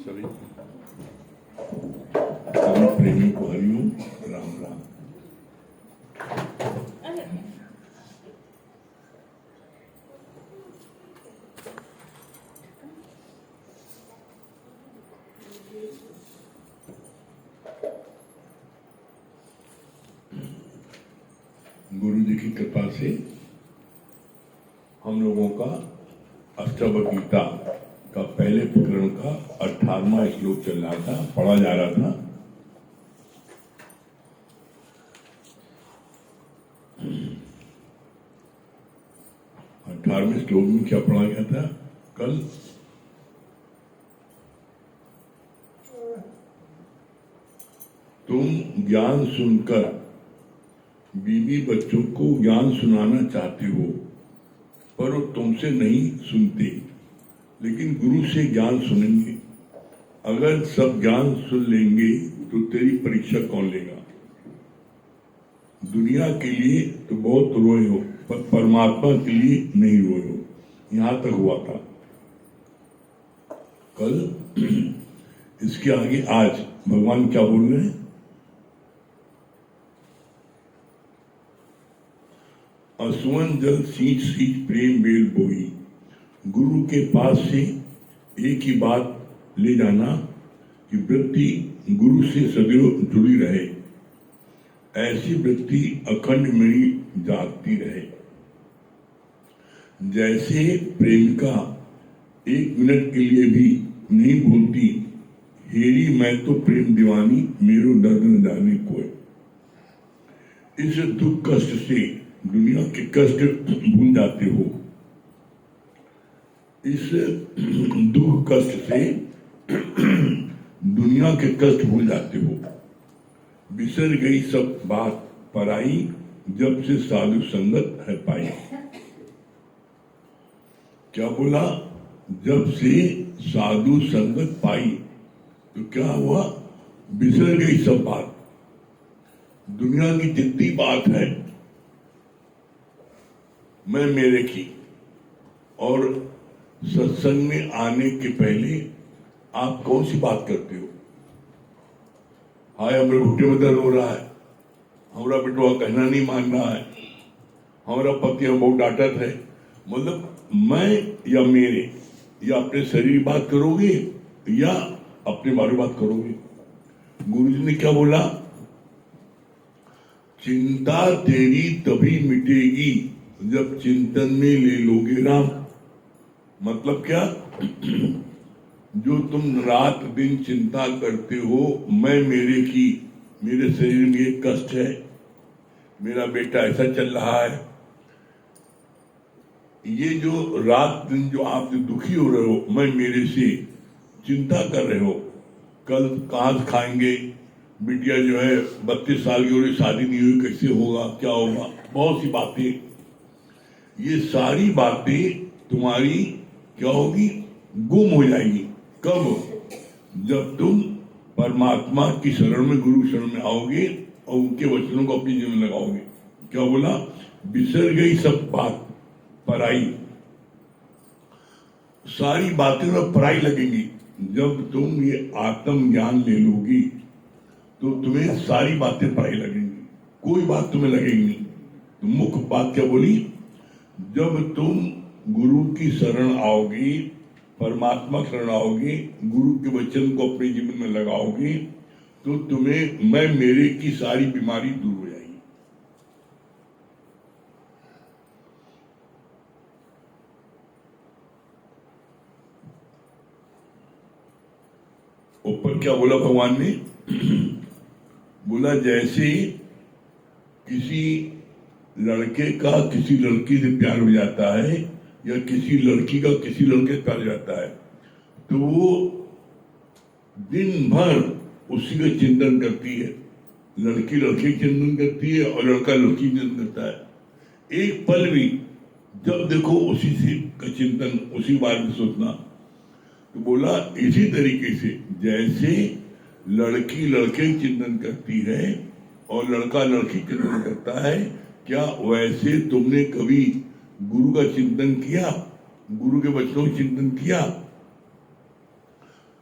सभी प्रेमी को हरिओम राम राम। गुरु जी की कृपा से हम लोगों का अष्टावक्र गीता का पहले प्रकरण का 18वां श्लोक चल रहा था, पढ़ा जा रहा था। अठारहवें श्लोक में क्या पढ़ा गया था कल? तुम ज्ञान सुनकर बीवी बच्चों को ज्ञान सुनाना चाहते हो, पर वो तुमसे नहीं सुनते, लेकिन गुरु से ज्ञान सुनेंगे। अगर सब ज्ञान सुन लेंगे तो तेरी परीक्षा कौन लेगा? दुनिया के लिए तो बहुत रोए हो, पर परमात्मा के लिए नहीं रोए हो। यहां तक हुआ था कल। इसके आगे आज भगवान क्या बोल रहे हैं? असुवन जल सींच सींच प्रेम बेल बोई। गुरु के पास से एक ही बात ले जाना कि वृत्ति गुरु से सदैव जुड़ी रहे, ऐसी वृत्ति अखंड में जागती रहे। जैसे प्रेमिका एक मिनट के लिए भी नहीं भूलती, हेरी मैं तो प्रेम दीवानी, मेरो दर्द न जाने कोई। इस दुख कष्ट से दुनिया के कष्ट भूल जाते हो। इस दुख कष्ट से दुनिया के कष्ट भूल जाते हो। बिसर गई सब बात पराई, जब से साधु संगत है पाई। क्या बोला? जब से साधु संगत पाई तो क्या हुआ? बिसर गई सब बात। दुनिया की जितनी बात है मैं मेरे की, और सत्संग में आने के पहले आप कौन सी बात करते हो? हाय हमारे घुटने में दर्द हो रहा है, हमारा बेटवा कहना नहीं मान रहा है, हमारा पति हम बहुत डांटत है। मतलब मैं या मेरे, या अपने शरीर बात करोगे या अपने बारे में बात करोगे? गुरु जी ने क्या बोला? चिंता तेरी तभी मिटेगी जब चिंतन में ले लोगे राम। मतलब क्या? जो तुम रात दिन चिंता करते हो मैं मेरे की, मेरे शरीर में एक कष्ट है, मेरा बेटा ऐसा चल रहा है, ये जो रात दिन जो आप जो दुखी हो रहे हो, मैं मेरे से चिंता कर रहे हो। कल कहाँ खाएंगे, बिटिया जो है 32 साल की हो रही, शादी नहीं हुई, कैसे होगा, क्या होगा, बहुत सी बातें। ये सारी बातें तुम्हारी क्या होगी? गुम हो जाएगी। कब? जब तुम परमात्मा की शरण में, गुरु शरण में आओगे और उनके वचनों को अपने जीवन में लगाओगे। क्या बोला? बिसर गई सब बात पराई। सारी बातें में पराई लगेंगी। जब तुम ये आत्म ज्ञान ले लोगी तो तुम्हें सारी बातें पराई लगेंगी, कोई बात तुम्हें लगेगी नहीं। तो मुख्य बात क्या बोली? जब तुम गुरु की शरण आओगी, परमात्मा शरण आओगे, गुरु के वचन को अपने जीवन में लगाओगे, तो तुम्हें मैं मेरे की सारी बीमारी दूर हो जाएगी। ऊपर क्या बोला भगवान ने? बोला जैसे किसी लड़के का किसी लड़की से प्यार हो जाता है, या किसी लड़की का किसी लड़के से प्यार हो जाता है, तो वो दिन भर उसी का चिंतन करती है। लड़की लड़के की चिंतन करती है और लड़का लड़की चिंतन करता है। एक पल भी जब देखो उसी से का चिंतन, उसी बारे में सोचना। तो बोला इसी तरीके से जैसे लड़की लड़के की चिंतन करती है और लड़का लड़की चिंतन करता है, क्या वैसे तुमने कभी गुरु का चिंतन किया? गुरु के वचनों का चिंतन किया?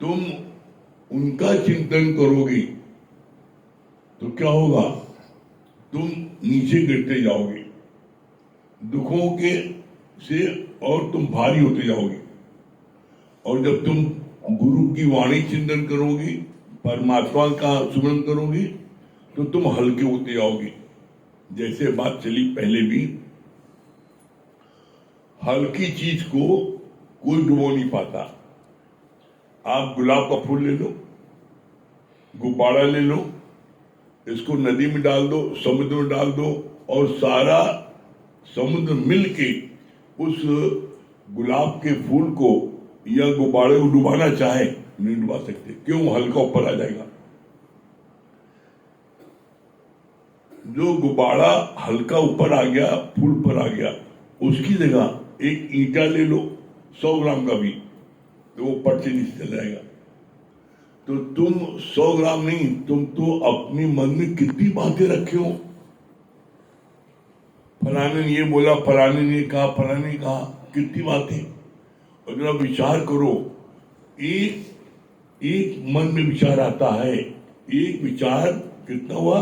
तुम उनका चिंतन करोगे तो क्या होगा, तुम नीचे गिरते जाओगे दुखों के से और तुम भारी होते जाओगे। और जब तुम गुरु की वाणी चिंतन करोगे, परमात्मा का सुमरन करोगे तो तुम हल्के होते जाओगे। जैसे बात चली पहले भी, हल्की चीज को कोई डुबो नहीं पाता। आप गुलाब का फूल ले लो, गुब्बारा ले लो, इसको नदी में डाल दो, समुद्र में डाल दो, और सारा समुद्र मिलके उस गुलाब के फूल को या गुब्बारे को डुबाना चाहे नहीं डुबा सकते। क्यों? हल्का ऊपर आ जाएगा। जो गुब्बारा हल्का ऊपर आ गया, फूल पर आ गया, उसकी जगह एक ईंटा ले लो 100 ग्राम का भी, तो वो पट से नीचे चल जाएगा। तो तुम 100 ग्राम नहीं, तुम तो अपने मन में कितनी बातें रखे हो। फलाने ने ये बोला, फलाने ने कहा, फलाने ने कहा, कितनी बातें। और जरा विचार करो, एक मन में विचार आता है, एक विचार कितना हुआ,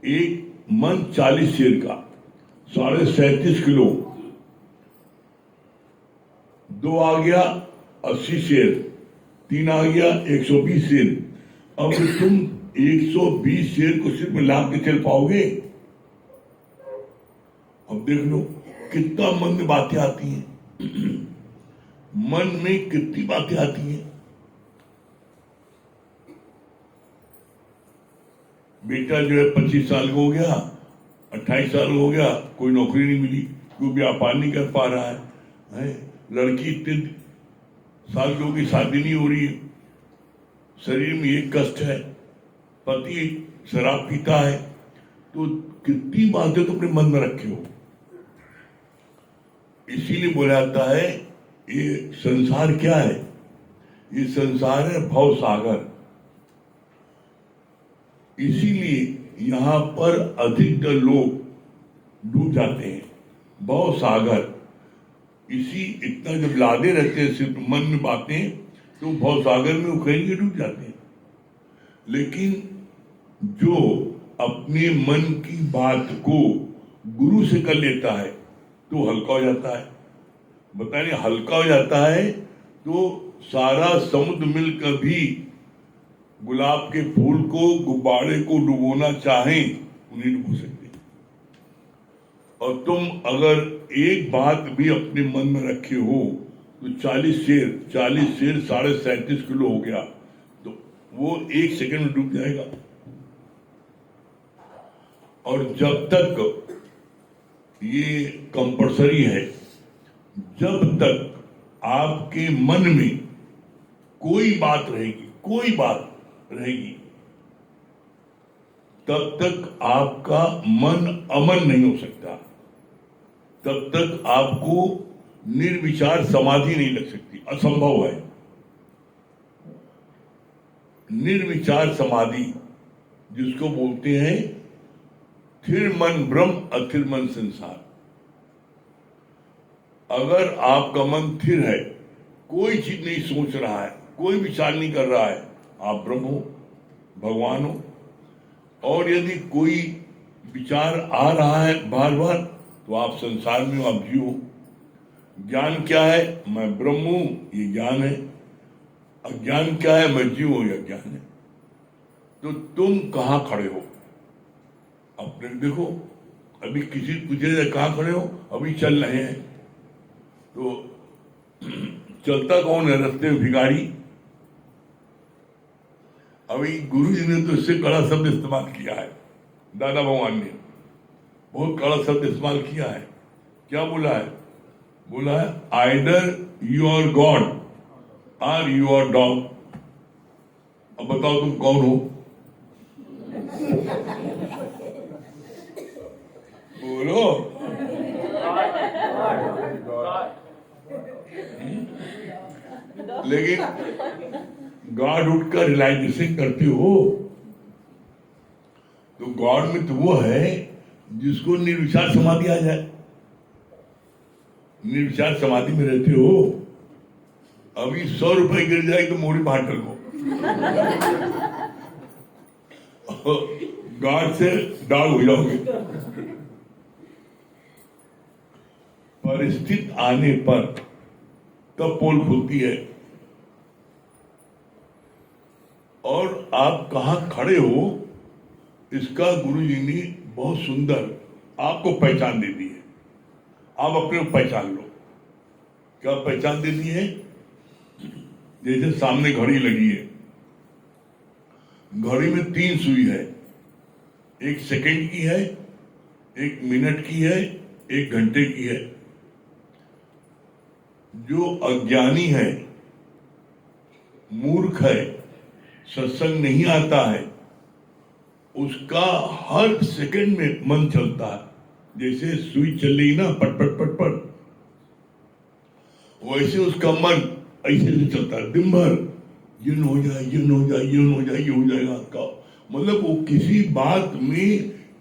एक मन 40 शेर का 37.5 किलो, 2 आ गया 80 शेर, 3 आ गया 120 शेर। अब तुम 120 शेर को सिर्फ लाभ के चल पाओगे? अब देख लो कितना मन में बातें आती हैं। मन में कितनी बातें आती हैं। बेटा जो है 25 साल का हो गया, 28 साल हो गया, कोई नौकरी नहीं मिली, कोई व्यापार नहीं कर पा रहा है। लड़की इतने साल की होगी, शादी नहीं हो रही है, शरीर में एक कष्ट है, पति शराब पीता है। तो कितनी बातें तो अपने मन में रखे हो। इसीलिए बोला जाता है ये संसार क्या है? ये संसार है भव सागर। इसीलिए यहां पर अधिकतर लोग डूब जाते हैं, भव सागर। इसी इतना जब लादे रहते हैं सिर्फ मन में बातें, तो भव सागर में उखेल के डूब जाते हैं। लेकिन जो अपने मन की बात को गुरु से कर लेता है तो हल्का हो जाता है। बताइए, हल्का हो जाता है तो सारा समुद्र मिलकर भी गुलाब के फूल को, गुब्बारे को डुबोना चाहें उन्हें डुबो सकते। और तुम अगर एक बात भी अपने मन में रखे हो तो 40 शेर 37.5 किलो हो गया, तो वो 1 सेकंड में डूब जाएगा। और जब तक ये कंपल्सरी है, जब तक आपके मन में कोई बात रहेगी, तब तक आपका मन अमन नहीं हो सकता। तब तक आपको निर्विचार समाधि नहीं लग सकती, असंभव है। निर्विचार समाधि जिसको बोलते हैं स्थिर मन ब्रह्म, अथिर मन संसार। अगर आपका मन स्थिर है, कोई चीज नहीं सोच रहा है, कोई विचार नहीं कर रहा है, आप ब्रह्म हो, भगवान हो। और यदि कोई विचार आ रहा है बार बार, तो आप संसार में हो, आप जीव हो। ज्ञान क्या है? मैं ब्रह्म हूं, ये ज्ञान है। अज्ञान क्या है? मैं जीव हूं, ये अज्ञान है। तो तुम कहां खड़े हो? अपने देखो। अभी किसी पूछे कहां खड़े हो? अभी चल रहे हैं। तो चलता कौन है रास्ते में? भिखारी। अभी गुरु जी ने तो इससे कड़ा शब्द इस्तेमाल किया है, दादा भगवान ने बहुत कड़ा शब्द इस्तेमाल किया है। क्या बोला है? बोला है आइदर यू आर गॉड और यू आर डॉग। अब बताओ तुम कौन हो? बोलो। लेकिन गॉड उठकर रियलाइजेशन करते हो तो गॉड में तो वो है जिसको निर्विचार समाधि आ जाए। निर्विचार समाधि में रहते हो। अभी 100 रुपए गिर जाए तो मोड़ी बाहर को गार्ड से डाल हो जाओगे। परिस्थिति आने पर तब पोल खुलती है, और आप कहां खड़े हो इसका गुरुजी ने बहुत सुंदर आपको पहचान दे दी है। आप अपने को पहचान लो। क्या पहचान दे दी है? जैसे सामने घड़ी लगी है, घड़ी में 3 सुई है, 1 सेकंड की है, 1 मिनट की है, 1 घंटे की है। जो अज्ञानी है, मूर्ख है, सत्संग नहीं आता है, उसका हर सेकंड में मन चलता है। जैसे सुई चल रही ना, पट पट पट पट, वैसे उसका मन ऐसे से चलता है दिन भर। ये न हो जाए, ये न हो जाए, ये न हो जाए, ये हो जाएगा का मतलब वो किसी बात में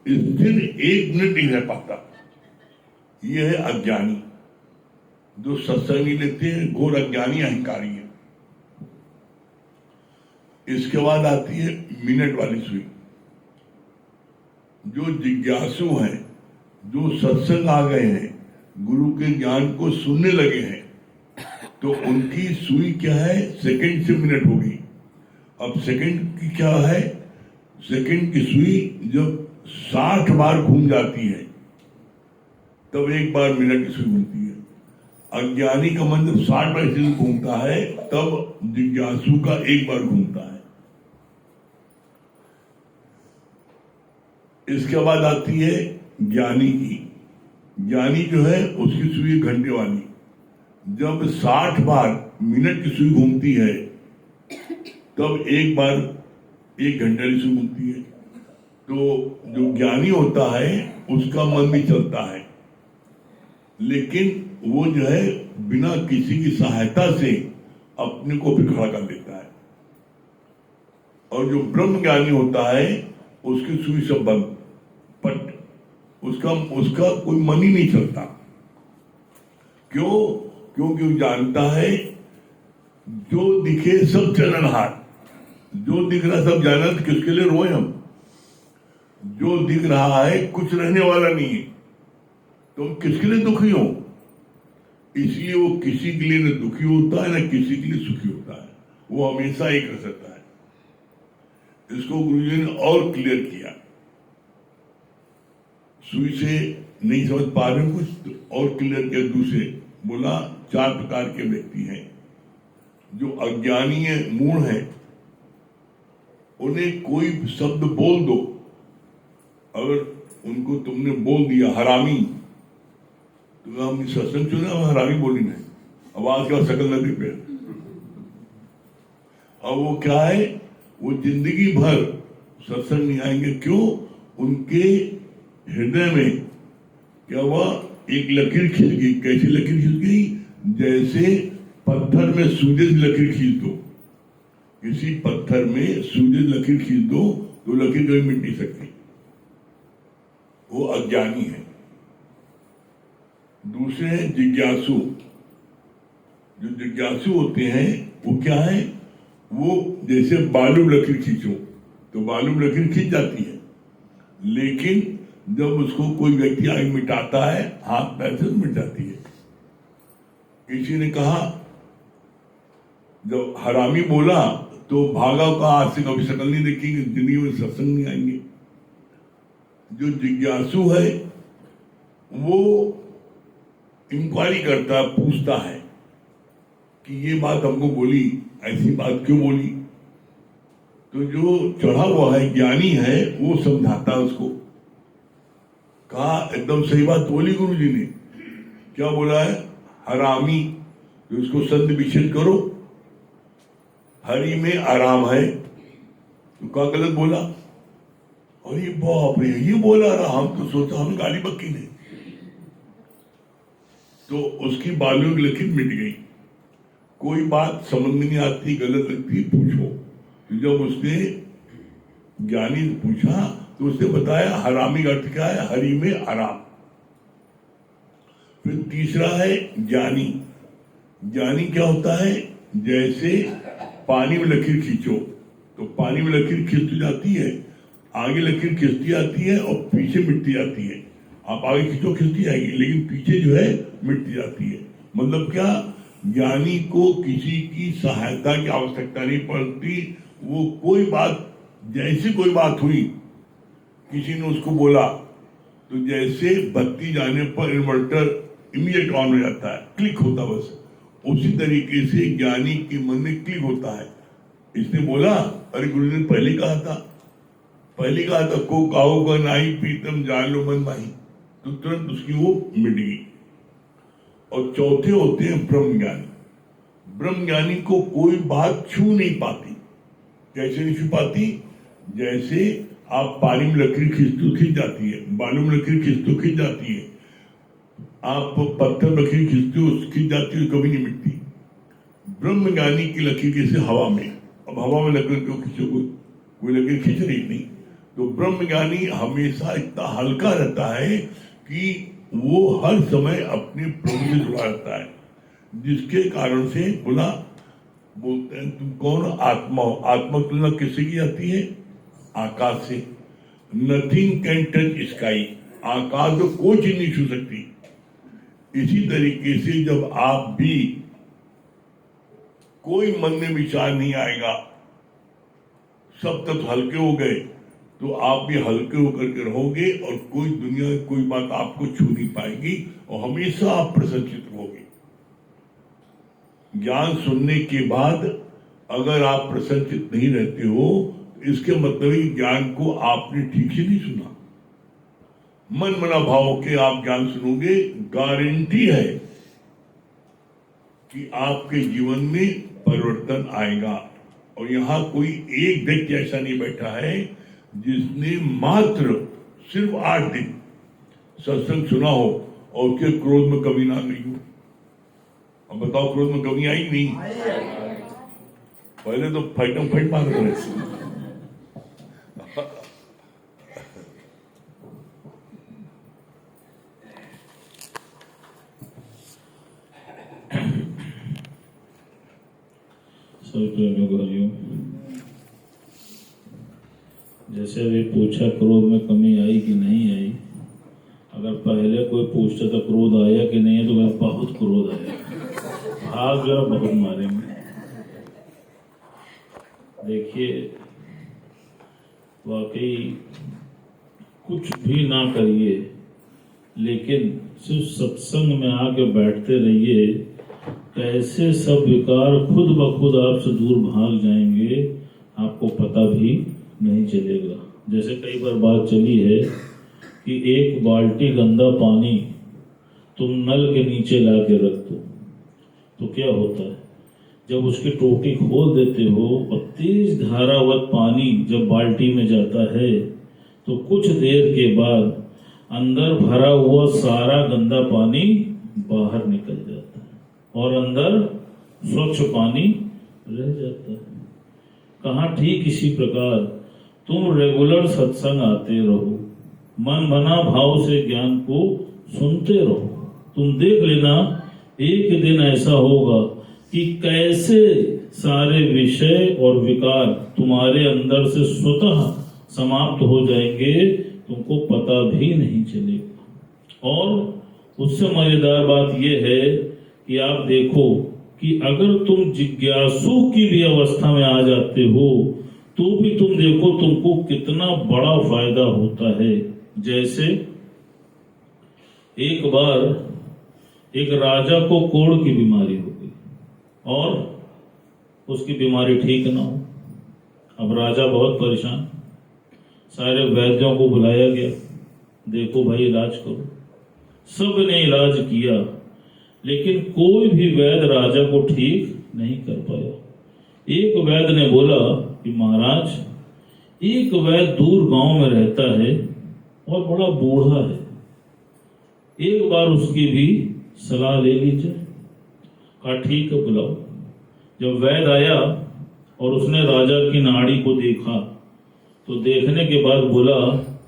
स्थिर 1 मिनट नहीं रह पाता। ये है अज्ञानी। जो सत्संग नहीं लेते हैं, घोर अज्ञानी अहंकारी है। इसके बाद आती है मिनट वाली सुई। जो जिज्ञासु हैं, जो सत्संग आ गए हैं, गुरु के ज्ञान को सुनने लगे हैं, तो उनकी सुई क्या है? सेकंड से मिनट होगी। अब सेकंड की क्या है? सेकंड की सुई जब 60 बार घूम जाती है तब 1 बार मिनट की सुई घूमती है। अज्ञानी का मन जब 60 बार से घूमता है तब जिज्ञासु का 1 बार घूमता है। इसके बाद आती है ज्ञानी की। ज्ञानी जो है उसकी सुई घंटे वाली। जब 60 बार मिनट की सुई घूमती है तब 1 बार 1 घंटे की सुई घूमती है। तो जो ज्ञानी होता है उसका मन भी चलता है, लेकिन वो जो है बिना किसी की सहायता से अपने को भी खड़ा कर लेता है। और जो ब्रह्म ज्ञानी होता है उसकी सुई सब बंद, पट, उसका कोई मन ही नहीं चलता। क्यों? क्योंकि वो जानता है जो दिखे सब चलनहार। जो दिख रहा सब जाना, तो किसके लिए रोए हम? जो दिख रहा है कुछ रहने वाला नहीं है, तो हम किसके लिए दुखी हो? इसलिए वो किसी के लिए न दुखी होता है न किसी के लिए सुखी होता है। वो हमेशा एक रह सकता है। इसको गुरुजी ने और क्लियर किया। सुई से नहीं समझ पा रहे कुछ, तो और क्लियर किया। दूसरे बोला 4 प्रकार के व्यक्ति हैं। जो अज्ञानी है, मूढ़ है, उन्हें कोई शब्द बोल दो, अगर उनको तुमने बोल दिया हरामी, तो हम सत्संग सुना, हरामी बोली नहीं, आवाज का शकल न दिख पे। अब वो क्या है? वो जिंदगी भर सत्संग नहीं आएंगे। क्यों? उनके हृदय में क्या हुआ? एक लकीर खिंच गई। कैसी लकीर खिंच गई? जैसे पत्थर में सूरज लकीर खींच दो। किसी पत्थर में सूरज लकीर खींच दो तो लकीर कभी मिट नहीं सकती। वो अज्ञानी है। दूसरे हैं जिज्ञासु। जो जिज्ञासु होते हैं वो क्या है? वो जैसे बालू लकीर खींचो तो बालू लकीर खींच जाती है, लेकिन जब उसको कोई व्यक्ति आगे मिटाता है, हाथ पैर से मिट जाती है। किसी ने कहा, जब हरामी बोला तो भागा का आज से कभी शकल नहीं देखेंगे, जिंदगी में सत्संग नहीं आएंगे। जो जिज्ञासु है वो इंक्वायरी करता है, पूछता है कि ये बात हमको बोली, ऐसी बात क्यों बोली। तो जो चढ़ा हुआ है, ज्ञानी है, वो समझाता है उसको। कहा एकदम सही बात बोली गुरुजी ने। क्या बोला है? हरामी। तो उसको संधि विच्छेद करो। हरि में आराम है, तो क्या गलत बोला? और ये बाप रे, ये बोला रहा, हम तो सोचा हमें गाली बक्की ने। तो उसकी बालू की लकीर मिट गई। कोई बात समझ में नहीं आती, गलत लगती, पूछो। तो जब उसने ज्ञानी से पूछा तो उसने बताया हरामी का अर्थ क्या है? हरि में आराम। फिर तीसरा है ज्ञानी। ज्ञानी क्या होता है? जैसे पानी में लकीर खींचो तो पानी में लकीर खींचती जाती है, आगे लकीर खींचती आती है और पीछे मिटती जाती है। आप आगे खींचो खींचती जाएगी, लेकिन पीछे जो है मिटती जाती है। मतलब क्या, ज्ञानी को किसी की सहायता की आवश्यकता नहीं पड़ती। वो कोई बात, जैसी कोई बात हुई, किसी ने उसको बोला तो जैसे बत्ती जाने पर इन्वर्टर इमीडिएट ऑन हो जाता है, क्लिक होता बस, उसी तरीके से ज्ञानी के मन में क्लिक होता है। इसने बोला, अरे गुरु ने पहले कहा था को काऊ का नाही प्रीतम जान लो मन माही, तो तुरंत उसकी वो मिट गई। और चौथे होते हैं ब्रह्मज्ञानी। ब्रह्मज्ञानी को कोई बात छू नहीं पाती। कैसे नहीं छू पाती? जैसे आप पानी में लकड़ी खींच जाती है, बालू में लकड़ी खींच जाती है, आप पत्थर लकीर खींचते हो खींच जाती है, कभी नहीं मिटती। ब्रह्मज्ञानी की लकीर कैसे हवा में, अब हवा में लकीर क्यों खींचो, कोई लकीर खींच रही नहीं। तो ब्रह्मज्ञानी हमेशा इतना हल्का रहता है कि वो हर समय अपने प्रभु से जुड़ा रहता है, जिसके कारण से बोलते हैं तुम कौन? आत्मा हो। आत्मा की तुलना किससे की जाती है? आकाश से। नथिंग कैन टच स्काई, आकाश को कोई चीज नहीं छू सकती। इसी तरीके से जब आप भी, कोई मन में विचार नहीं आएगा, सब तत्व हल्के हो गए, तो आप भी हल्के होकर के रहोगे और कोई दुनिया की कोई बात आपको छू नहीं पाएगी और हमेशा आप प्रसन्नचित्त रहोगे। ज्ञान सुनने के बाद अगर आप प्रसन्नचित्त नहीं रहते हो, इसके मतलब ज्ञान को आपने ठीक से नहीं सुना। मन मना भाव के आप ज्ञान सुनोगे, गारंटी है कि आपके जीवन में परिवर्तन आएगा। और यहां कोई एक व्यक्ति ऐसा नहीं बैठा है जिसने मात्र सिर्फ 8 दिन सत्संग सुना हो और उसके क्रोध में कमी ना गई हो। अब बताओ, क्रोध में कमी आई नहीं? पहले तो फैटम फैट मार रहे। जैसे अभी पूछा क्रोध में कमी आई कि नहीं आई, अगर पहले कोई पूछता था क्रोध आया कि नहीं है, तो वह बहुत क्रोध आया, भाग जरा बहुत मारेंगे। देखिए, वाकई कुछ भी ना करिए, लेकिन सिर्फ सत्संग में आके बैठते रहिए, कैसे सब विकार खुद ब खुद आपसे दूर भाग जाएंगे, आपको पता भी नहीं चलेगा। जैसे कई बार बात चली है कि एक बाल्टी गंदा पानी तुम नल के नीचे ला के रख दो, तो क्या होता है? जब उसकी टोटी खोल देते हो और तेज धारावत पानी जब बाल्टी में जाता है, तो कुछ देर के बाद अंदर भरा हुआ सारा गंदा पानी बाहर निकल जाता है और अंदर स्वच्छ पानी रह जाता है। कहाँ ठीक इसी प्रकार तुम रेगुलर सत्संग आते रहो, मन बना भाव से ज्ञान को सुनते रहो। तुम देख लेना, एक दिन ऐसा होगा कि कैसे सारे विषय और विकार तुम्हारे अंदर से स्वतः समाप्त हो जाएंगे, तुमको पता भी नहीं चलेगा। और उससे मजेदार बात यह है कि आप देखो कि अगर तुम जिज्ञासु की भी अवस्था में आ जाते हो, तो भी तुम देखो तुमको कितना बड़ा फायदा होता है। जैसे एक बार एक राजा को कोढ़ की बीमारी हो गई और उसकी बीमारी ठीक ना हो। अब राजा बहुत परेशान, सारे वैद्यों को बुलाया गया, देखो भाई इलाज करो। सब ने इलाज किया, लेकिन कोई भी वैद्य राजा को ठीक नहीं कर पाया। एक वैद्य ने बोला कि महाराज, एक वैद्य दूर गांव में रहता है और बड़ा बूढ़ा है, एक बार उसकी भी सलाह ले लीजिए। कहा ठीक है, बुलाओ। जब वैद्य आया और उसने राजा की नाड़ी को देखा, तो देखने के बाद बोला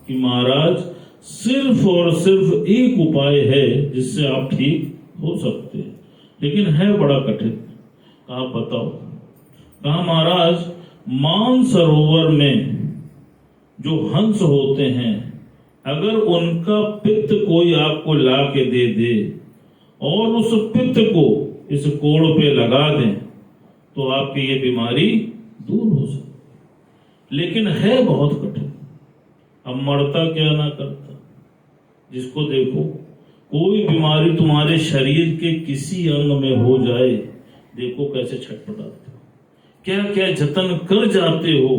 कि महाराज, सिर्फ और सिर्फ एक उपाय है जिससे आप ठीक हो सकते हैं, लेकिन है बड़ा कठिन। कहा बताओ। कहा महाराज मानसरोवर में जो हंस होते हैं, अगर उनका पित्त कोई आपको ला के दे और उस पित्त को इस कोड़ पे लगा दें तो आपकी ये बीमारी दूर हो सकती, लेकिन है बहुत कठिन। अब मरता क्या ना करता, जिसको देखो कोई बीमारी तुम्हारे शरीर के किसी अंग में हो जाए, देखो कैसे छटपटाते हो, क्या क्या जतन कर जाते हो।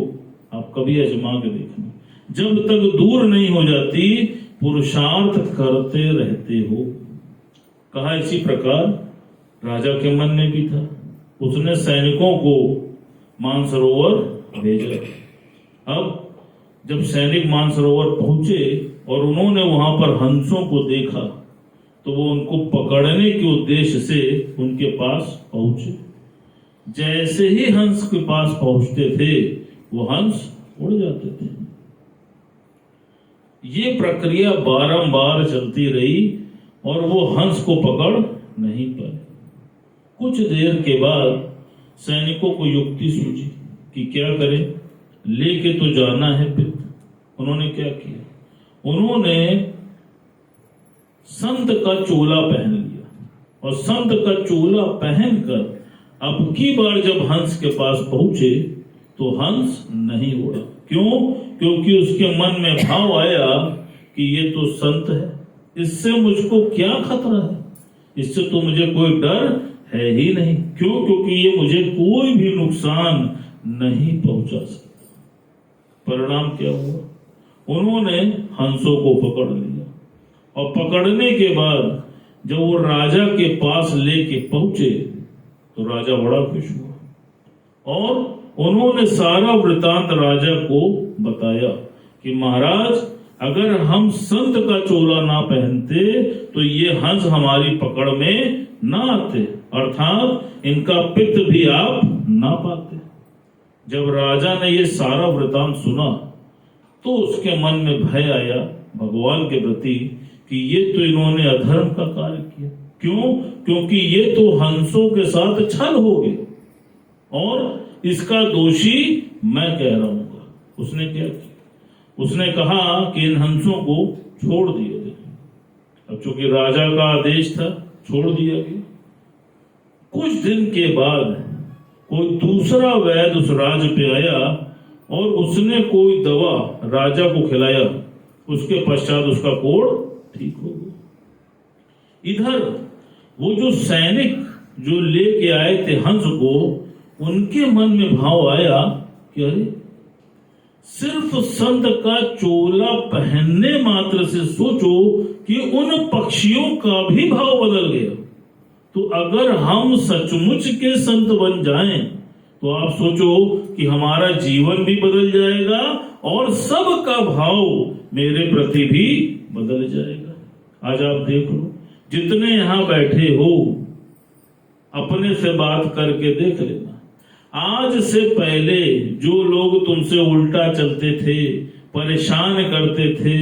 आप कभी आजमा के देखना, जब तक दूर नहीं हो जाती पुरुषार्थ करते रहते हो। कहा इसी प्रकार राजा के मन में भी था, उसने सैनिकों को मानसरोवर भेजा। अब जब सैनिक मानसरोवर पहुंचे और उन्होंने वहां पर हंसों को देखा तो वो उनको पकड़ने के उद्देश्य से उनके पास पहुंचे। जैसे ही हंस के पास पहुंचते थे वो हंस उड़ जाते थे। ये प्रक्रिया बारंबार चलती रही और वो हंस को पकड़ नहीं पाए। कुछ देर के बाद सैनिकों को युक्ति सूझी कि क्या करें, लेके तो जाना है पित्त। उन्होंने क्या किया, उन्होंने संत का चोला पहन लिया और संत का चोला पहनकर अब की बार जब हंस के पास पहुंचे तो हंस नहीं उड़ा। क्यों? क्योंकि उसके मन में भाव आया कि ये तो संत है, इससे मुझको क्या खतरा है, इससे तो मुझे कोई डर है ही नहीं। क्यों? क्योंकि ये मुझे कोई भी नुकसान नहीं पहुंचा सकता। परिणाम क्या हुआ, उन्होंने हंसों को पकड़ लिया और पकड़ने के बाद जब वो राजा के पास लेके पहुंचे तो राजा बड़ा खुश हुआ और उन्होंने सारा वृतांत राजा को बताया कि महाराज अगर हम संत का चोला ना पहनते तो ये हंस हमारी पकड़ में ना आते, अर्थात इनका पित्त भी आप ना पाते। जब राजा ने ये सारा वृतांत सुना तो उसके मन में भय आया भगवान के प्रति कि ये तो इन्होंने अधर्म का कार्य किया। क्यों? क्योंकि ये तो हंसों के साथ छल हो गया और इसका दोषी मैं कह रहा हूं। उसने क्या किया, उसने कहा कि इन हंसों को छोड़ दिया जाए। अब चूंकि राजा का आदेश था, छोड़ दिया गया। कुछ दिन के बाद कोई दूसरा वैद्य उस राज्य पे आया और उसने कोई दवा राजा को खिलाया, उसके पश्चात उसका कोढ़ ठीक हो गया। इधर वो जो सैनिक जो लेके आए थे हंस को, उनके मन में भाव आया कि अरे सिर्फ संत का चोला पहनने मात्र से सोचो कि उन पक्षियों का भी भाव बदल गया। तो अगर हम सचमुच के संत बन जाएं तो आप सोचो कि हमारा जीवन भी बदल जाएगा और सबका भाव मेरे प्रति भी बदल जाएगा। आज आप देख लो, जितने यहां बैठे हो अपने से बात करके देख लेना। आज से पहले जो लोग तुमसे उल्टा चलते थे, परेशान करते थे,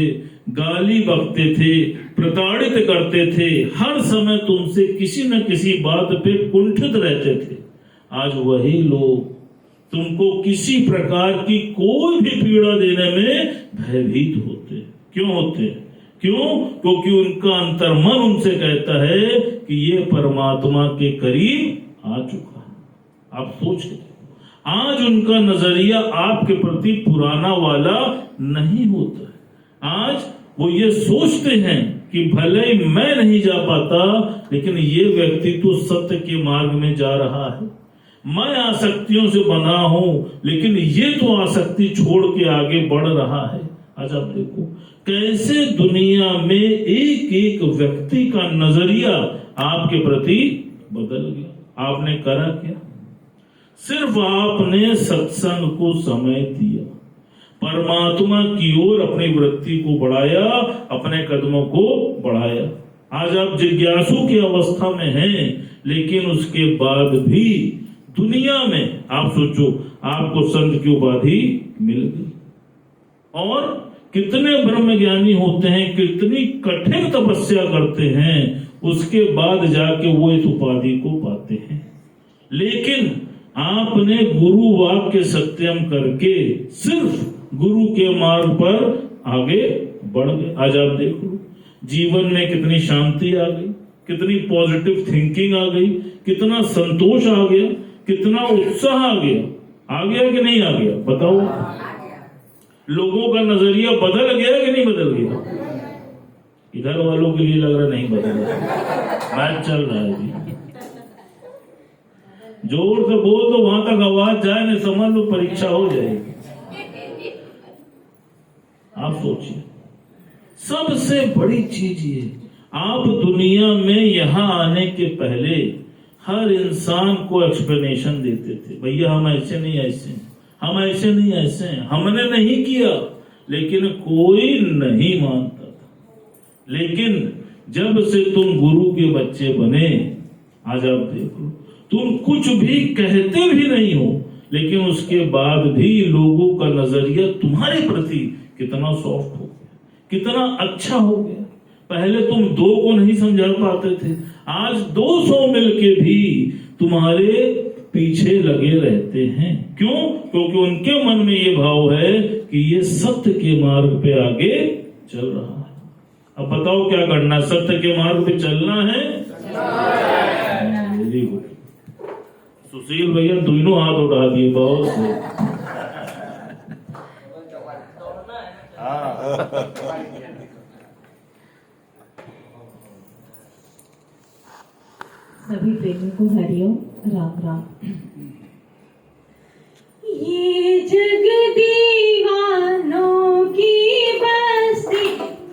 गाली बकते थे, प्रताड़ित करते थे, हर समय तुमसे किसी न किसी बात पे कुंठित रहते थे, आज वही लोग तुमको किसी प्रकार की कोई भी पीड़ा देने में भयभीत होते। क्यों होते? क्यों? क्योंकि उनका अंतर्मन उनसे कहता है कि ये परमात्मा के करीब आ चुका। आप सोच के आज उनका नजरिया आपके प्रति पुराना वाला नहीं होता है। आज वो ये सोचते हैं कि भले ही मैं नहीं जा पाता, लेकिन ये व्यक्ति तो सत्य के मार्ग में जा रहा है। मैं आसक्तियों से बंधा हूं, लेकिन ये तो आसक्ति छोड़ के आगे बढ़ रहा है। आज आप देखो कैसे दुनिया में एक एक व्यक्ति का नजरिया आपके प्रति बदल गया। आपने करा क्या? सिर्फ आपने सत्संग को समय दिया, परमात्मा की ओर अपनी वृत्ति को बढ़ाया, अपने कदमों को बढ़ाया। आज आप जिज्ञासु की अवस्था में हैं, लेकिन उसके बाद भी दुनिया में आप सोचो आपको संत की उपाधि मिल गई। और कितने ब्रह्म ज्ञानी होते हैं, कितनी कठिन तपस्या करते हैं, उसके बाद जाके वो इस उपाधि को पाते हैं। लेकिन आपने गुरु वाक्य सत्यम करके सिर्फ गुरु के मार्ग पर आगे बढ़ गए। आज आप देख लो जीवन में कितनी शांति आ गई, कितनी पॉजिटिव थिंकिंग आ गई, कितना संतोष आ गया, कितना उत्साह आ गया कि नहीं आ गया? बताओ, लोगों का नजरिया बदल गया कि नहीं बदल गया? इधर वालों के लिए लग रहा नहीं बदल रहा, मैच चल रहा है जी। जोर से बोल तो वहां तक आवाज जाए, नहीं समझ लो परीक्षा हो जाएगी। आप सोचिए, सबसे बड़ी चीज ये, आप दुनिया में यहां आने के पहले हर इंसान को एक्सप्लेनेशन देते थे, भैया हम ऐसे नहीं ऐसे हैं, हम ऐसे नहीं ऐसे हैं, हमने नहीं किया, लेकिन कोई नहीं मानता था। लेकिन जब से तुम गुरु के बच्चे बने, आज आप देख लो, तुम कुछ भी कहते भी नहीं हो, लेकिन उसके बाद भी लोगों का नजरिया तुम्हारे प्रति कितना सॉफ्ट हो गया, कितना अच्छा हो गया। पहले तुम दो को नहीं समझा पाते थे, आज 200 मिलके भी तुम्हारे पीछे लगे रहते हैं। क्यों? क्योंकि उनके मन में ये भाव है कि ये सत्य के मार्ग पे आगे चल रहा है। अब बताओ क्या करना? सत्य के मार्ग पे चलना है। वेरी गुड सुशील भैया, दोनों हाथ उठा दिए, बहुत से। सभी प्रेमी को हरिओम, राम राम। ये जग दीवानों की बस्ती,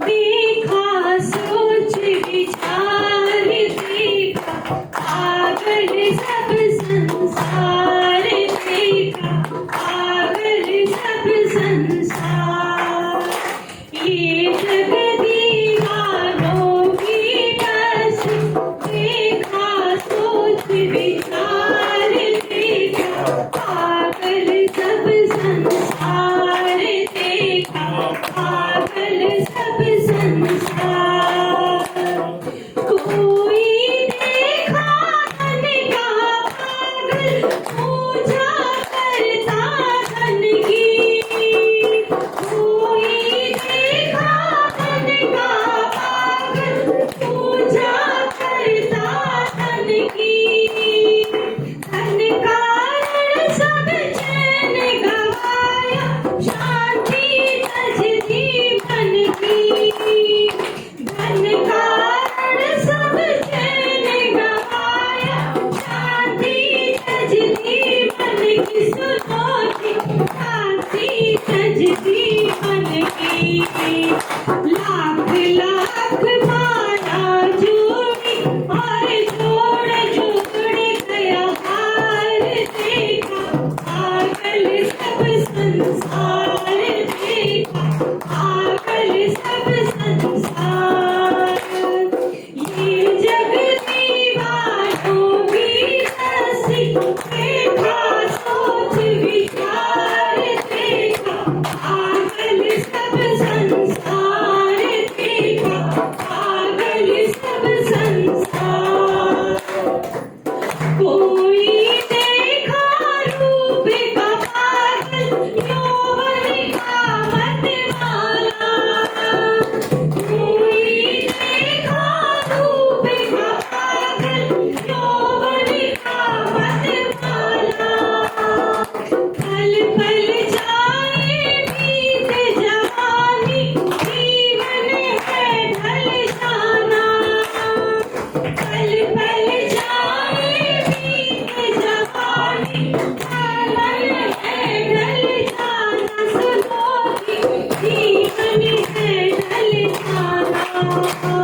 देखा सोच विचार देखा, पागल सब संसार देखा, पागल सब संसार। ये जग दीवानों की बस्ती, देखा सोच विचार देखा, पागल सब संसार देखा, पागल सब संसार। कोई देखा धन का पागल, पूजा करता धन की। कोई देखा धन का पागल, पूजा करता धन की। धन कारण सब चैन गवाया, शांति तजदी मन की। धन कारण सब चैन गवाया, शांति तजदी मन की। सुनोती शांति तजदी मन की। लाख लाख माला जोड़ी, और जोड़ जोड़ गया हार देखा, पागल सब संसार देखा, पागल सब संसार। ये जग दीवानों की बस्ती, देखा सोच विचार देखा, पागल सब संसार देखा, पागल सब संसार। कोई देखा रूप का पागल, यौवन का मतवाला। कोई देखा रूप का पागल, यौवन का मतवाला। पल पल जाए बीत जवानी, जीवन है ढल जाना। पल पल जाए बीत जवानी, जीवन है ढल जाना। सुनोगी जीवन है ढल जाना।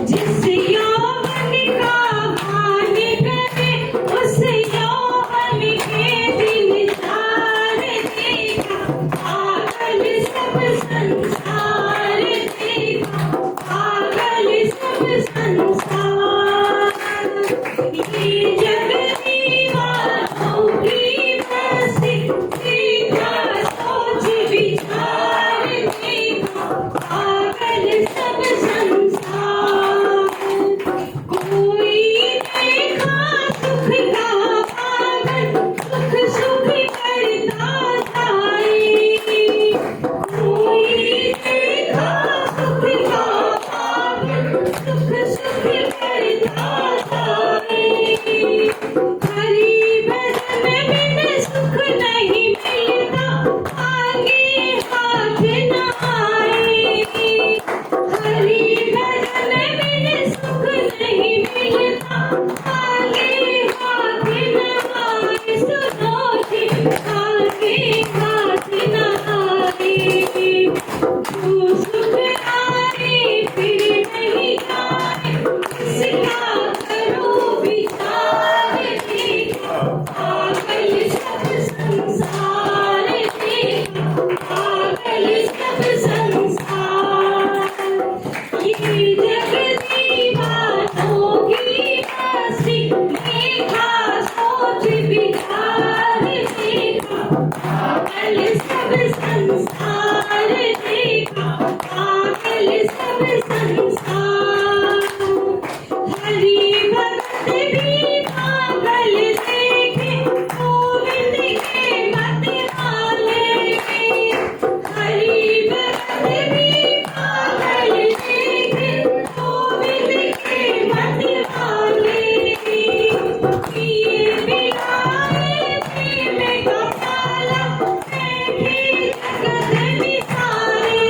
जिस यौवन का मान करे, उस यौवन के दिन तार देखा, पागल सब संसार देखा, पागल सब संसार। ये जग दीवानों की सब संसार देखा, पागल सब संसार। हरि भक्त भी पागल देखे, गोविंद के मत वाले। हरि भक्त भी पागल देखे, गोविंद के मत वाले। पिए बिलाए प्रेम का प्याला, बैठे जगत निसारे।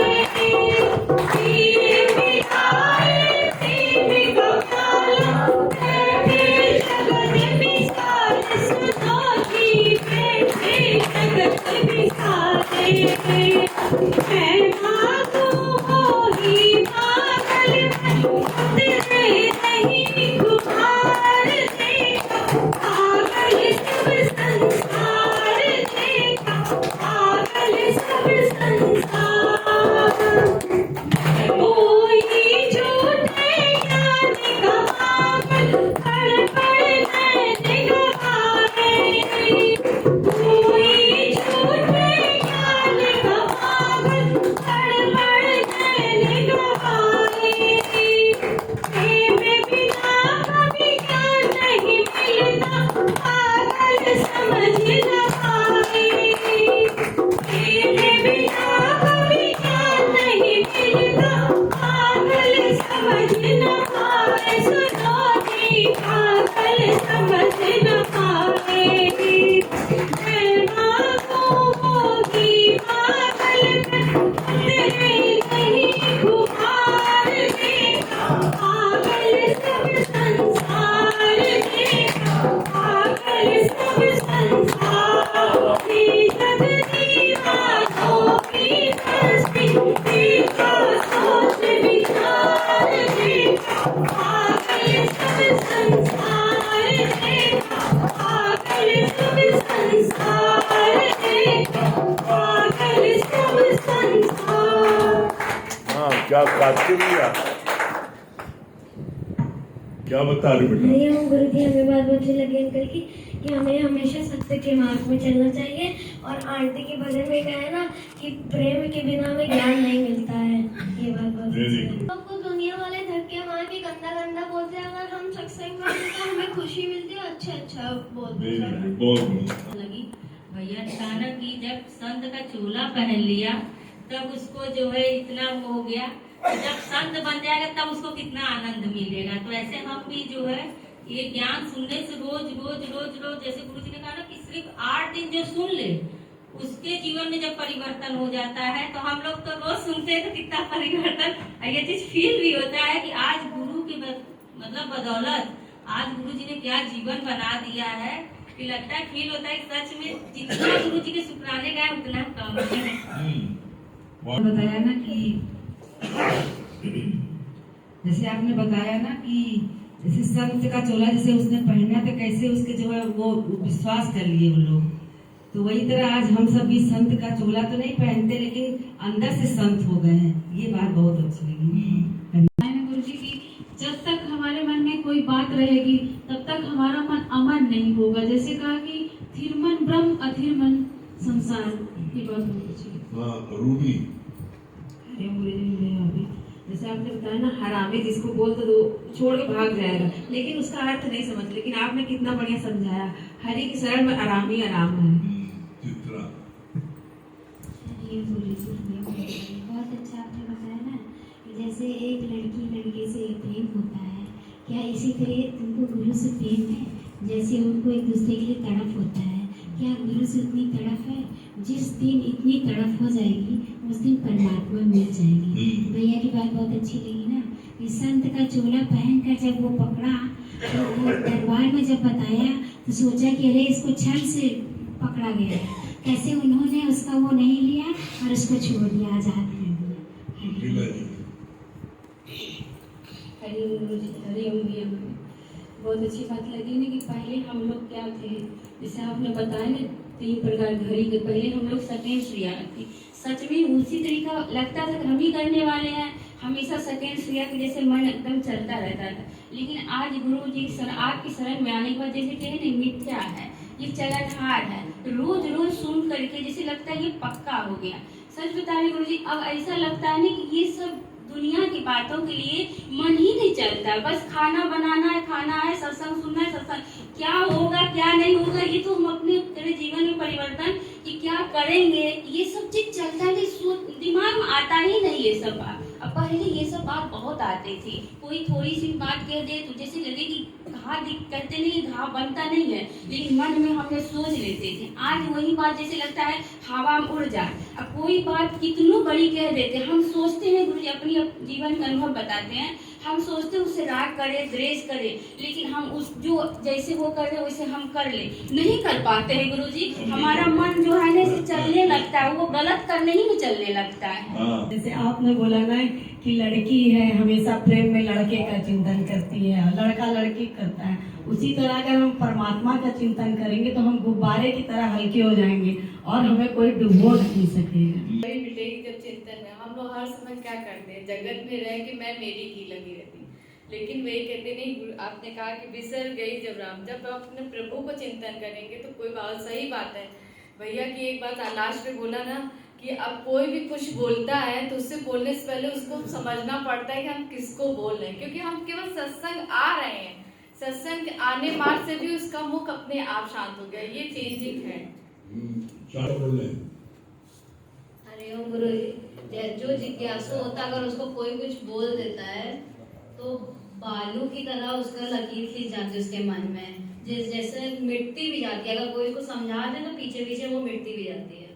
पिए बिलाए प्रेम का प्याला, बैठे जगत निसारे। सुनो जी बैठे जगत निसारे। मैं भागू मोही पागल मैं, तेरे नहीं खुमार देखा, पागल सब संसार देखा, पागल सब संसार। कोई झूठे ज्ञान का पागल, पढ़ पढ़ नैन गवाए। कोई झूठे ज्ञान का पागल, पढ़ पढ़ नैन गवाए। प्रेम बिना कभी ज्ञान नहीं मिलता, पागल समझ न पाए। प्रेम बिना कभी ज्ञान नहीं मिलता, पागल समझ न पाए। सुनो जी पागल समझ न पाए। मैं मांगू मोही पागल मैं, तेरे नहीं खुमार देखा, पागल सब संसार देखा, पागल सब संसार। जग दीवानों की बस्ती, देखा सोच विचार देखा, पागल सब संसार देखा, पागल सब संसार देखा, पागल सब संसार। हाँ, क्या काटते भैया, क्या बता रहे बेटा? नहीं हम गुरु जी हमें बात अच्छी लगी अंकल की कि हमें हमेशा सत्य के मार्ग में चलना चाहिए। और आंटी के भजन में कहा है ना कि प्रेम के बिना हमें ज्ञान नहीं मिलता है। ये बात बहुत अच्छी है। आपको दुनिया वाले धक्के मार के गंदा गंदा बोलते हैं, अगर हम सत्संग में आते तो हमें खुशी मिलती है, अच्छा अच्छा बोलते हैं। बहुत बढ़िया। लगी भैया अचानक ही जब संत का चोला पहन लिया तब उसको जो है इतना हो गया, जब संत बन जाएगा तब उसको कितना आनंद मिलेगा। तो ऐसे हम भी जो है ये ज्ञान सुनने से रोज रोज रोज रोज, जैसे गुरु जी ने कहा ना कि सिर्फ 8 दिन जो सुन ले उसके जीवन में जब परिवर्तन हो जाता है, तो हम लोग तो रोज सुनते हैं तो कितना परिवर्तन, ये चीज फील भी होता है कि आज गुरु के मतलब बदौलत आज गुरु जी ने क्या जीवन बना दिया है, कि लगता है फील होता है सच में जितना गुरु जी के शुक्राने का है उतना कम है। बताया ना कि जैसे आपने बताया ना कि जैसे संत का चोला जैसे उसने पहना था, कैसे उसके जो है वो विश्वास कर लिए वो लोग, तो वही तरह आज हम सब भी संत का चोला तो नहीं पहनते लेकिन अंदर से संत हो गए हैं। ये बात बहुत अच्छी लगी गुरु जी की जब तक हमारे मन में कोई बात रहेगी तब तक हमारा मन अमर नहीं होगा। जैसे कहा कि थिर मन ब्रह्म अथिर मन संसार, ये बात बहुत अच्छी है। हाँ, रूबी अरे गुरु जी मैं अभी जैसे आपने बताया ना हरामी जिसको बोल तो छोड़ के भाग जाएगा, लेकिन उसका अर्थ नहीं समझ, लेकिन आपने कितना बढ़िया समझाया। हरि की शरण में आराम ही आराम है। चित्रा ये बोली थी, बहुत अच्छा आपने बताया ना कि जैसे एक लड़की लड़के से प्रेम होता है, क्या इसी तरह तुमको गुरु से प्रेम है जैसे उनको एक दूसरे के लिए तड़प होता है। क्या गुरु से उतनी तड़प है? जिस दिन इतनी तड़प हो जाएगी उस दिन परमात्मा मिल जाएगी। भैया की बात बहुत अच्छी लगी ना कि संत का चोला पहन कर जब वो पकड़ा तो वो दरबार में जब बताया तो सोचा कि अरे इसको छल से पकड़ा गया, कैसे उन्होंने उसका वो नहीं लिया और उसको छोड़ दिया, आजाद कर दिया। हरिओम भैया बहुत अच्छी बात लगी ना कि पहले हम लोग क्या थे, जैसे आपने बताया ना 3 प्रकार घड़ी के, पहले हम लोग सेकेंड क्रिया थी। सच में उसी तरीका लगता था कि हम ही करने वाले हैं, हमेशा सेकेंड क्रिया के जैसे मन एकदम चलता रहता था। लेकिन आज गुरु जी आपकी शरण में आने के बाद जैसे कहे नहीं मिथ्या है, ये चलनहार है, रोज रोज सुन सुन करके जैसे लगता है ये पक्का हो गया। सच बता रहे गुरुजी, अब ऐसा लगता है ना कि ये सब दुनिया की बातों के लिए मन ही नहीं चलता। बस खाना बनाना है, खाना है, सत्संग सुनना है, सत्संग क्या होगा क्या नहीं होगा ये तो हम अपने तेरे जीवन में परिवर्तन कि क्या करेंगे ये सब चीज चलता है, दिमाग में आता ही नहीं ये सब बात। अब पहले ये सब बात बहुत आती थी, कोई थोड़ी सी बात कह दे तो जैसे लगे कि कहते नहीं घाव बनता नहीं है, लेकिन मन में हमने सोच लेते थे। आज वही बात जैसे लगता है हवा में उड़ जाए। अब कोई बात कितनों बड़ी कह देते, हम सोचते हैं गुरुजी अपनी जीवन का अनुभव बताते हैं, हम सोचते हैं उससे राग करे द्वेष करे, लेकिन हम उस जो जैसे वो कर रहे वैसे हम कर ले नहीं कर पाते हैं गुरुजी। हमारा मन जो है ना इसे चलने लगता है, वो गलत करने ही में चलने लगता है। जैसे आपने बोला ना कि लड़की है हमेशा प्रेम में लड़के का चिंतन करती है, लड़का लड़की करता है, उसी तरह अगर हम परमात्मा का चिंतन करेंगे तो हम गुब्बारे की तरह हल्के हो जाएंगे और हमें कोई डुबो नहीं सकेगा। वही मिलेगी जब चिंतन है। हम लोग हर समय क्या करते हैं, जगत में रह के मैं मेरी की लगी रहती, लेकिन वही कहते नहीं, आपने कहा कि बिसर गई जब राम, जब आप अपने प्रभु को चिंतन करेंगे तो कोई बात सही बात है भैया की एक बात लास्ट में बोला ना कि अब कोई भी कुछ बोलता है तो उससे बोलने से पहले उसको समझना पड़ता है कि हम किसको बोल रहे हैं, क्योंकि हम केवल सत्संग आ रहे हैं, सत्संग के आने मार्ग से भी उसका मुख अपने आप शांत हो गया, ये चेंजिंग है। हरिओम गुरु जी, जो जिज्ञासु होता अगर उसको कोई कुछ बोल देता है तो बालू की तरह उसका लकीर खिंच जाती है उसके मन में, जैसे मिट्टी भी जाती है, अगर कोई उसको समझा दे तो पीछे पीछे वो मिट्टी भी जाती है।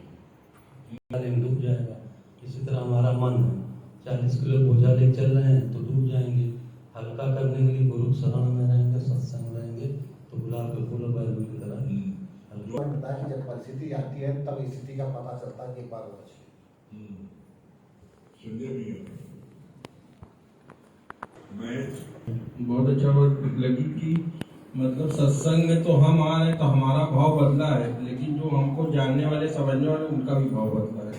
डूब जाएगा। इसी तरह हमारा मन है, 40 किलो बोझा ले चल रहे हैं तो डूब जाएंगे। हल्का करने के लिए गुरु शरण में रहेंगे, सत्संग रहेंगे तो गुलाब के फूल बैलून की तरह बताया कि जब परिस्थिति आती है तब स्थिति का पता चलता है कि एक बार हो बहुत अच्छा बात लगी कि मतलब सत्संग में तो हम आ रहे हैं तो हमारा भाव बदला है, लेकिन जो हमको जानने वाले समझने वाले उनका भी भाव बदला है।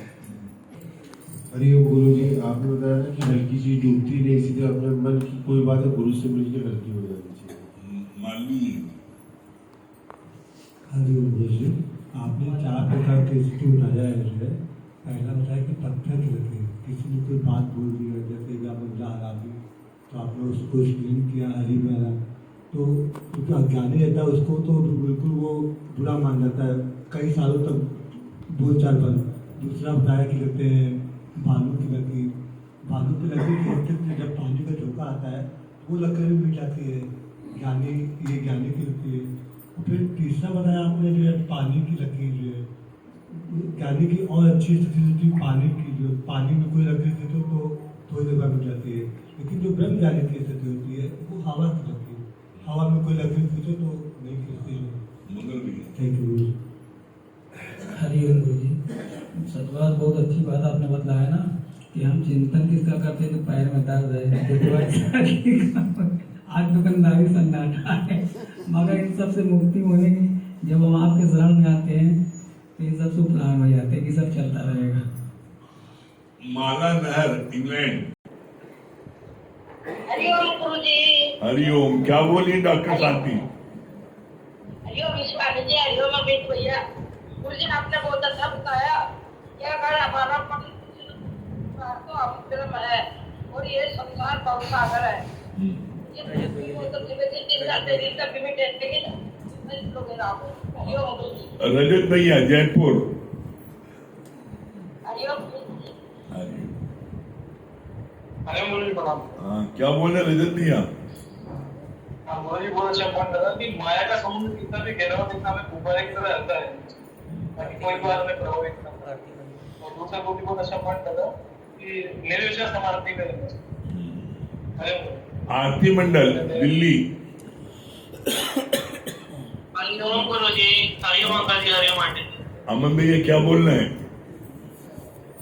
हरिओम गुरु जी, आपने बताया ना कि हल्की चीज डूबती नहीं, इसी तरह अपने मन की कोई बात है गुरु से मिलकर हल्की हो जानी चाहिए। माननीय हरिओम गुरु जी, आपने 4 प्रकार के स्थिति बताया है। पहला बताया कि पत्थर की लकीर, किसी ने कोई बात बोल दी है, जैसे तो आपने उसको स्क्रीन किया हरी मेरा, तो क्योंकि अज्ञानी रहता है उसको तो बिल्कुल वो बुरा मान जाता है, कई सालों तक 2-4 पल। दूसरा बताया कि कहते हैं बालू की लकीर, बालू की लकीर की स्थिति में जब पानी का झोंका आता है वो लकीर भी मिट जाती है, ज्ञानी ये ज्ञानी की लकीर। और फिर तीसरा बताया आपने जो है पानी की लकीर, जो है ज्ञानी की और अच्छी स्थिति होती है पानी की, जो पानी में कोई लकीर थी तो थोड़ी देर बाद मिट जाती है, लेकिन जो ब्रह्म ज्ञानी की स्थिति होती है वो हवा की लकीर, हवा में कोई लकीर पूछे तो नहीं खींचती है। Thank you. हरिओम गुरु जी, सतवार बहुत अच्छी बात आपने बताया ना कि हम चिंतन किसका करते हैं, तो पैर में दर्द है, आज दुकानदारी सन्नाटा है, मगर इन सब से मुक्ति होने की जब हम आपके शरण में आते हैं तो इन सब से प्लान हो जाते हैं कि सब चलता रहेगा। माला नहर इंग्लैंड। हरिओम गुरु जी। हरिओम, क्या बोलिए डॉक्टर शांति? हरिओम विश्वास जी, हरिओम अमित भैया। गुरु जी आपने बहुत अच्छा बताया कि अगर हमारा मन तो हम फिल्म है और ये संसार बहुत सागर है, ये तो रजत भैया जयपुर। क्या बोले रजत भैया? माया का समुद्र कितना भी गहरा हो, कितना में गुब्बारे की तरह रहता है, ताकि कोई बार में प्रभावित न हो। और दूसरा को भी बहुत अच्छा पॉइंट लगा कि निर्विशेष समाप्ति में आरती मंडल दिल्ली। हरिओम गुरु जी, हरिओम अंकल जी, हरिओम आंटी जी। अमन भैया क्या बोल रहे हैं?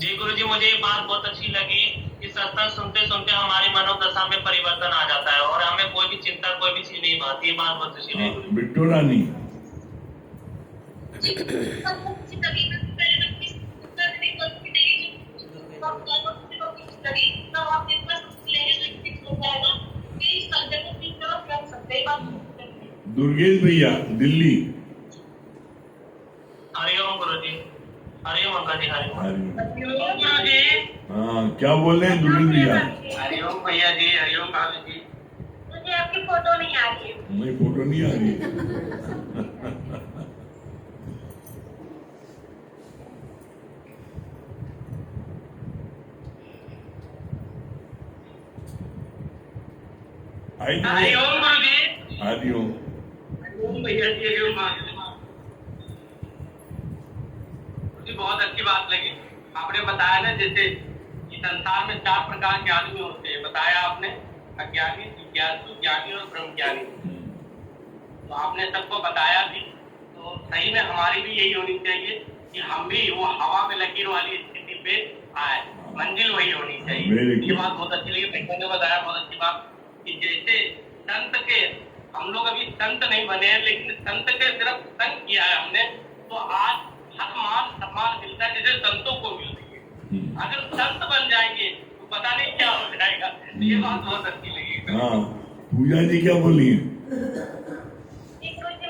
जी गुरु जी, मुझे ये बात बहुत अच्छी लगी कि सत्संग सुनते सुनते हमारी मनोदशा में परिवर्तन आ जाता है और हमें कोई भी चिंता कोई भी चीज नहीं भाती। ये बात बहुत अच्छी लगी। बिट्टू रानी। दुर्गेश भैया दिल्ली। हरिओम गुरु जी। हरिओम अंकल जी, हरिओम। हरिओम। हरिओम गुरु जी। हाँ, क्या बोल रहे हैं दुल्हन भैया? हरिओम भैया जी, हरिओम भाभी जी। मुझे आपकी फोटो नहीं आ रही है। मेरी फोटो नहीं आ रही। हरिओम गुरु जी। हरिओम। हरिओम भैया जी, हरिओम भाभी जी। बहुत अच्छी बात लगी आपने बताया ना, जैसे कि संसार में 4 प्रकार के आदमी होते हैं, बताया आपने, अज्ञानी, जिज्ञासु, ज्ञानी और ब्रह्मज्ञानी। तो आपने सबको बताया भी, तो सही में हमारी भी यही होनी चाहिए कि हम भी वो हवा में लकीर वाली स्थिति पे आए, मंजिल वही होनी चाहिए। ये बात बहुत अच्छी लगी, भैया ने बताया बहुत अच्छी बात कि जैसे संत के, हम लोग अभी संत नहीं बने हैं, लेकिन संत के सिर्फ संग किया है हमने, तो आज हक मान सम्मान मिलता है जैसे संतों को मिलती है। अगर संत बन जाएंगे तो पता नहीं क्या हो जाएगा। ये बात बहुत अच्छी लगी। हाँ, पूजा जी क्या बोली है?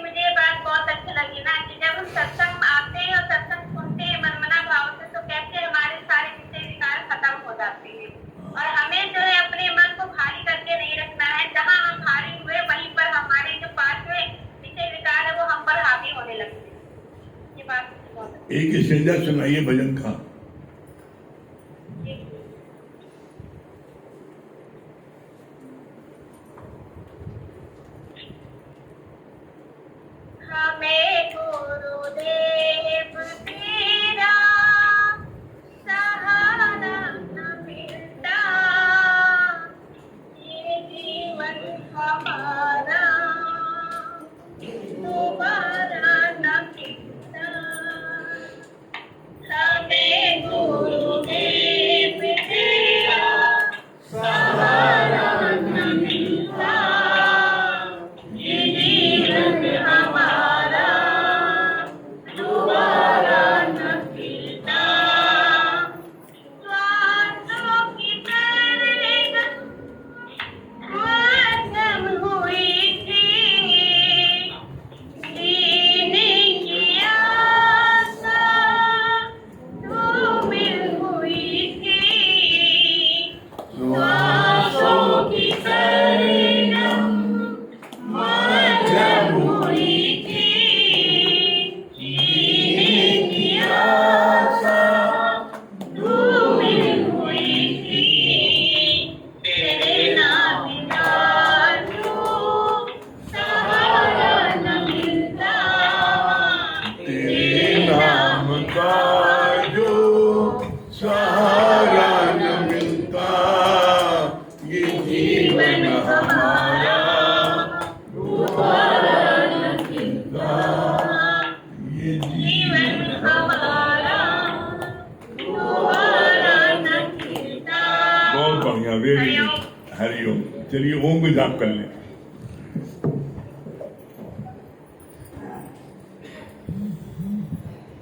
मुझे ये बात बहुत अच्छी लगी ना कि जब हम सत्संग आते हैं और सत्संग सुनते हैं मनमना भाव से, तो कैसे हमारे सारे विषय विकार खत्म हो जाते हैं। और हमें जो है अपने मन को भारी करके नहीं रखना है, जहाँ हम भारी हुए वहीं पर हमारे जो पास में विषय विकार है वो हम पर हावी होने लगते हैं। ये बात एक स्टेंजा सुनाइए भजन का। हमें गुरुदेव तेरा सहारा न मिलता, ये जीवन हमारा दोबारा न मिलता। हमें गुरुदेव तेरा सहारा न मिलता, ये जीवन हमारा दोबारा न मिलता। स्वार्थों की प्रेरणा मध्यम हुई थी, जीने की आशा धूमिल हुई थी। स्वार्थों की प्रेरणा मध्यम हुई थी, जीने की आशा धूमिल हुई थी। तेरे नाम का जो सहारा न मिलता, तेरे नाम का जो सहारा न मिलता, ये जीवन हमारा दोबारा न मिलता, ये जीवन हमारा दोबारा न मिलता। बहुत बढ़िया, वेरी गुड। हरिओम। चलिए ओम को जाप कर लें।